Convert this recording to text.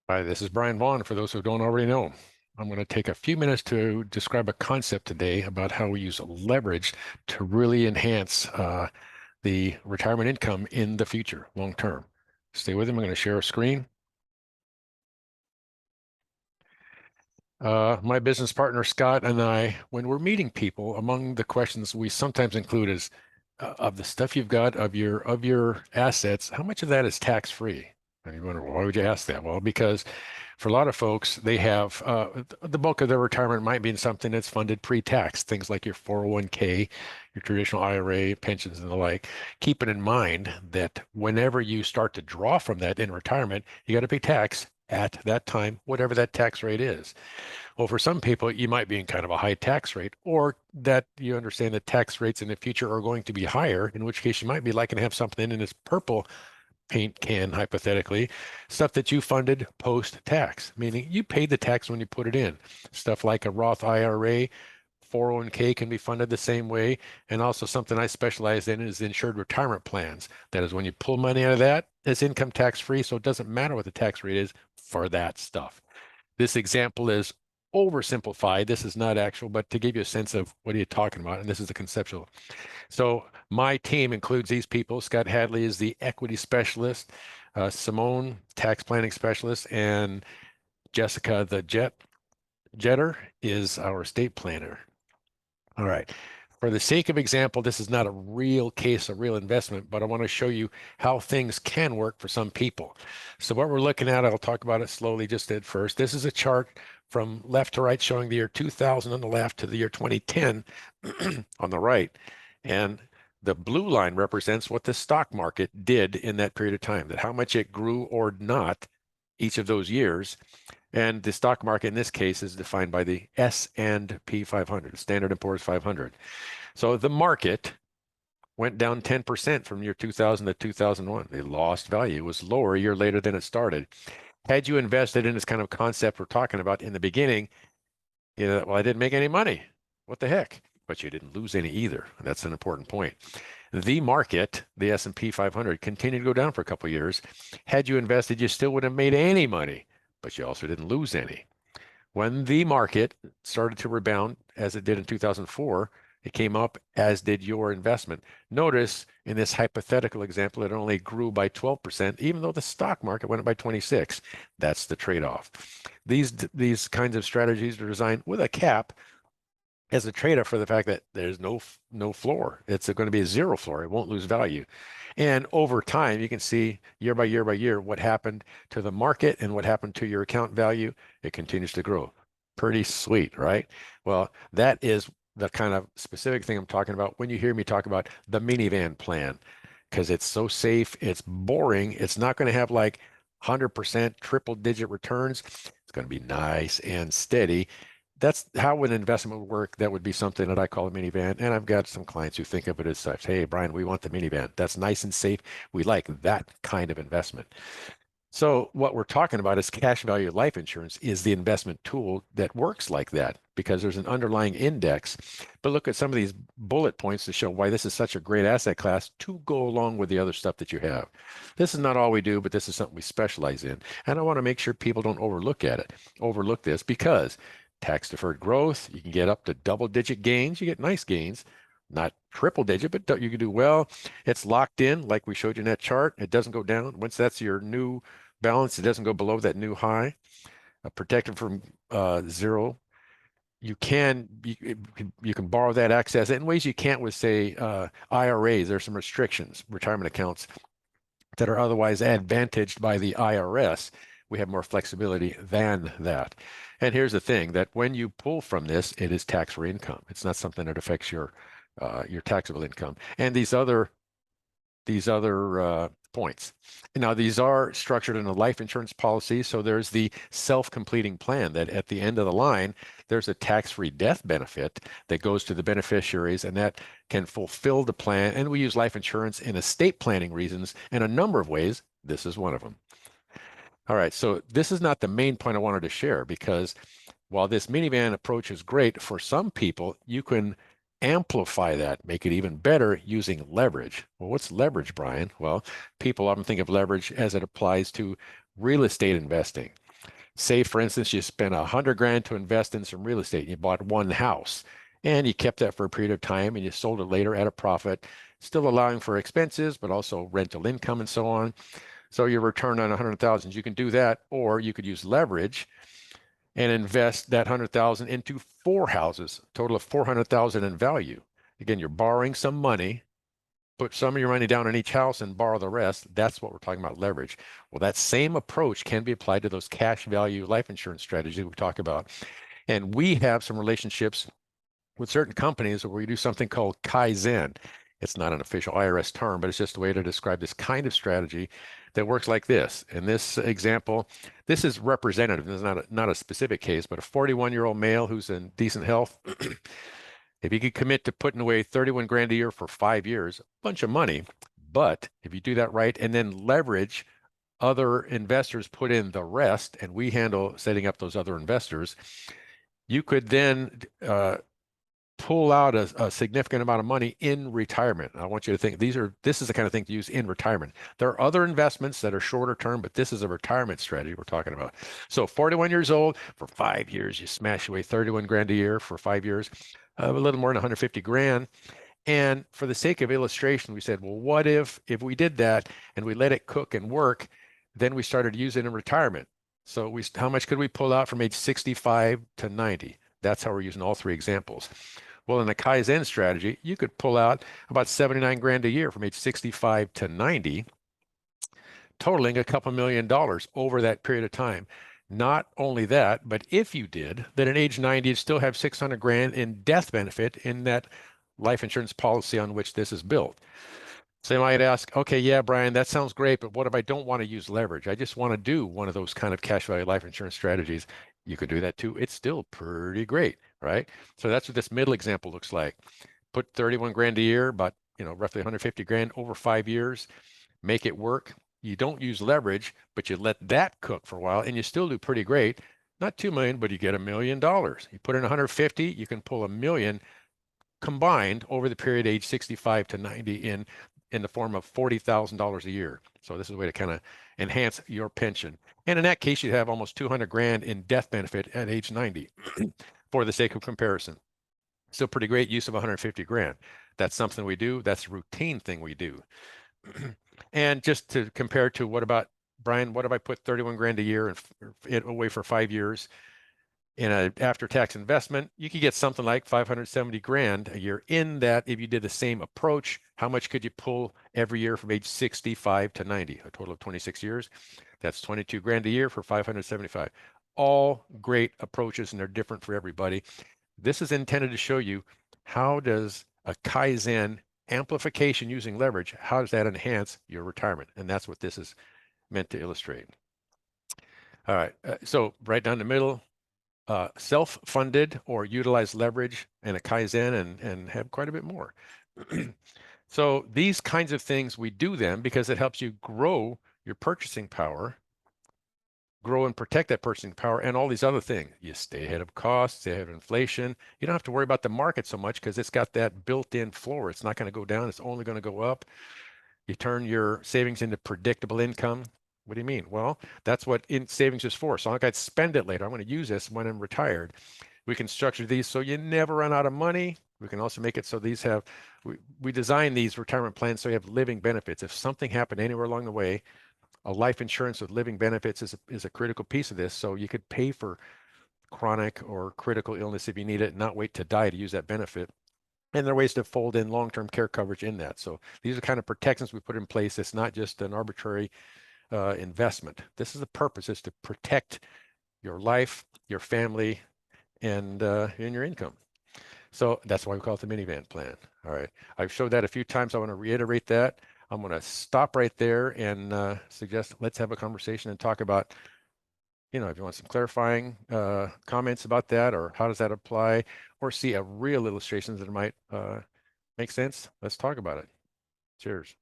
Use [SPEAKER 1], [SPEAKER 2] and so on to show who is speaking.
[SPEAKER 1] Hi, this is Brian Vaughn. For those who don't already know, I'm going to take a few minutes to describe a concept today about how we use leverage to really enhance the retirement income in the future, long term. Stay with me. I'm going to share a screen. My business partner Scott and I, when we're meeting people, among the questions we sometimes include is of the stuff you've got of your assets, how much of that is tax free? And you wonder, well, why would you ask that? Well, because for a lot of folks, they have the bulk of their retirement might be in something that's funded pre-tax, things like your 401k, your traditional IRA, pensions, and the like. Keeping in mind that whenever you start to draw from that in retirement, you got to pay tax at that time, whatever that tax rate is. Well, for some people, you might be in kind of a high tax rate, or that you understand that tax rates in the future are going to be higher, in which case you might be liking to have something in this purple paint can, hypothetically, stuff that you funded post-tax, meaning you paid the tax when you put it in. Stuff like a Roth IRA, 401k can be funded the same way. And also something I specialize in is insured retirement plans. That is when you pull money out of that, it's income tax free, so it doesn't matter what the tax rate is for that stuff. This example is oversimplified. This is not actual, but to give you a sense of what are you talking about, and this is the conceptual. So my team includes these people. Scott Hadley is the equity specialist, Simone, tax planning specialist, and Jessica, the jetter, is our estate planner. All right. For the sake of example, this is not a real case, a real investment, but I want to show you how things can work for some people. So what we're looking at, I'll talk about it slowly just at first. This is a chart from left to right showing the year 2000 on the left to the year 2010 on the right. And the blue line represents what the stock market did in that period of time, that how much it grew or not each of those years. And the stock market in this case is defined by the S&P 500, Standard & Poor's 500. So the market went down 10% from year 2000 to 2001. They lost value. It was lower a year later than it started. Had you invested in this kind of concept we're talking about in the beginning, well, I didn't make any money. What the heck? But you didn't lose any either. That's an important point. The market, the S&P 500, continued to go down for a couple of years. Had you invested, you still wouldn't have made any money, but you also didn't lose any. When the market started to rebound, as it did in 2004, it came up, as did your investment. Notice in this hypothetical example, it only grew by 12%, even though the stock market went up by 26. That's the trade-off. These kinds of strategies are designed with a cap as a trade-off for the fact that there's no floor. It's going to be a zero floor. It won't lose value. And over time, you can see year by year by year what happened to the market and what happened to your account value. It continues to grow. Pretty sweet, right? Well, that is the kind of specific thing I'm talking about when you hear me talk about the minivan plan, because it's so safe, it's boring, it's not going to have like 100% triple digit returns. It's going to be nice and steady. That's how an investment would work. That would be something that I call a minivan. And I've got some clients who think of it as such. Hey, Brian, we want the minivan. That's nice and safe. We like that kind of investment. So what we're talking about is cash value life insurance is the investment tool that works like that because there's an underlying index. But look at some of these bullet points to show why this is such a great asset class to go along with the other stuff that you have. This is not all we do, but this is something we specialize in. And I want to make sure people don't overlook this because tax deferred growth, you can get up to double digit gains. You get nice gains, not triple digit, but you can do well. It's locked in, like we showed you in that chart. It doesn't go down. Once that's your new balance, it doesn't go below that new high. Protected from zero. You can borrow that access in ways you can't with, say, IRAs. There's some restrictions, retirement accounts that are otherwise advantaged by the IRS. We have more flexibility than that. And here's the thing, that when you pull from this, it is tax-free income. It's not something that affects your taxable income. And these other points. Now, these are structured in a life insurance policy. So there's the self-completing plan that at the end of the line, there's a tax-free death benefit that goes to the beneficiaries and that can fulfill the plan. And we use life insurance in estate planning reasons in a number of ways. This is one of them. All right, so this is not the main point I wanted to share because while this minivan approach is great, for some people, you can amplify that, make it even better using leverage. Well, what's leverage, Brian? Well, people often think of leverage as it applies to real estate investing. Say, for instance, you spent 100 grand to invest in some real estate. And you bought one house and you kept that for a period of time and you sold it later at a profit, still allowing for expenses, but also rental income and so on. So your return on 100,000, you can do that, or you could use leverage and invest that 100,000 into four houses, total of 400,000 in value. Again, you're borrowing some money, put some of your money down in each house and borrow the rest. That's what we're talking about, leverage. Well, that same approach can be applied to those cash value life insurance strategies we talk about. And we have some relationships with certain companies where we do something called KaiZen. It's not an official IRS term, but it's just a way to describe this kind of strategy that works like this. In this example, this is representative. This is not a specific case, but a 41-year-old male who's in decent health. If you could commit to putting away 31 grand a year for 5 years, a bunch of money. But if you do that right and then leverage other investors put in the rest, and we handle setting up those other investors, you could then pull out a significant amount of money in retirement. I want you to think this is the kind of thing to use in retirement. There are other investments that are shorter term, but this is a retirement strategy we're talking about. So 41 years old, for 5 years, you smash away 31 grand a year for 5 years, a little more than 150 grand. And for the sake of illustration, we said, well, what if we did that and we let it cook and work, then we started using it in retirement. So how much could we pull out from age 65 to 90? That's how we're using all three examples. Well, in the KaiZen strategy, you could pull out about 79 grand a year from age 65 to 90, totaling a couple $1 million over that period of time. Not only that, but if you did, then at age 90, you'd still have 600 grand in death benefit in that life insurance policy on which this is built. So you might ask, okay, yeah, Brian, that sounds great, but what if I don't want to use leverage? I just want to do one of those kind of cash value life insurance strategies. You could do that too. It's still pretty great, right? So that's what this middle example looks like. Put 31 grand a year, about roughly 150 grand over 5 years, make it work. You don't use leverage, but you let that cook for a while, and you still do pretty great. Not 2 million, but you get $1 million. You put in 150, you can pull $1 million combined over the period age 65 to 90 in the form of $40,000 a year. So this is a way to kind of enhance your pension. And in that case, you have almost 200 grand in death benefit at age 90 for the sake of comparison. Still pretty great use of 150 grand. That's something we do. That's a routine thing we do. And just to compare to what about, Brian, what if I put 31 grand a year and away for 5 years? In an after-tax investment, you could get something like 570 grand a year. In that, if you did the same approach, how much could you pull every year from age 65 to 90? A total of 26 years. That's 22 grand a year for 575. All great approaches, and they're different for everybody. This is intended to show you how does a KaiZen amplification using leverage, how does that enhance your retirement? And that's what this is meant to illustrate. All right, so right down the middle, self-funded or utilize leverage and a KaiZen and have quite a bit more. So these kinds of things, we do them because it helps you grow your purchasing power, grow and protect that purchasing power, and all these other things. You stay ahead of costs, stay ahead of inflation. You don't have to worry about the market so much because it's got that built-in floor. It's not going to go down. It's only going to go up. You turn your savings into predictable income. What do you mean? Well, that's what savings is for. So I'm not going to spend it later. I'm going to use this when I'm retired. We can structure these so you never run out of money. We can also make it so we design these retirement plans so you have living benefits. If something happened anywhere along the way, a life insurance with living benefits is a critical piece of this. So you could pay for chronic or critical illness if you need it, not wait to die to use that benefit. And there are ways to fold in long-term care coverage in that. So these are kind of protections we put in place. It's not just an arbitrary investment. This is the purpose, is to protect your life, your family, and your income. So that's why we call it the minivan plan. All right. I've showed that a few times. I want to reiterate that. I'm going to stop right there and suggest let's have a conversation and talk about, if you want some clarifying comments about that, or how does that apply, or see a real illustration that might make sense, let's talk about it. Cheers.